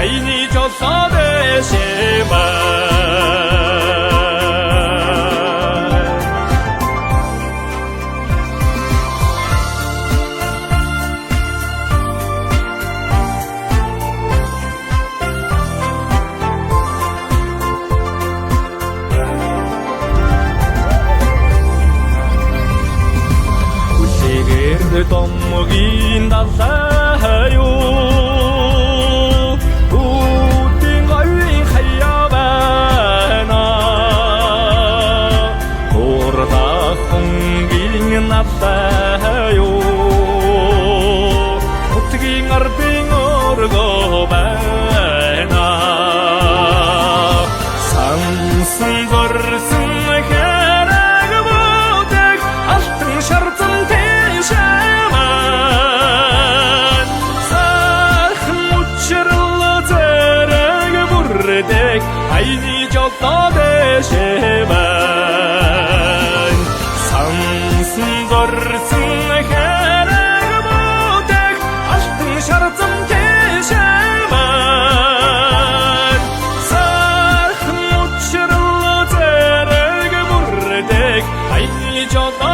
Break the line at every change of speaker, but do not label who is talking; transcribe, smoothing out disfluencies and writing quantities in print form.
айни жолооде шимэн домгийн далайю үтэн говийн хаявана урда хонгийн надайю утгийн ардын орго байна сансан горсын хэрэг бүдэг алтан шарзан айни жолооде шимэн сансан горсын хэрэг бүдэг алтан шарзан шимэн сайхан учрал зэрэг бүрдэг айни жолооде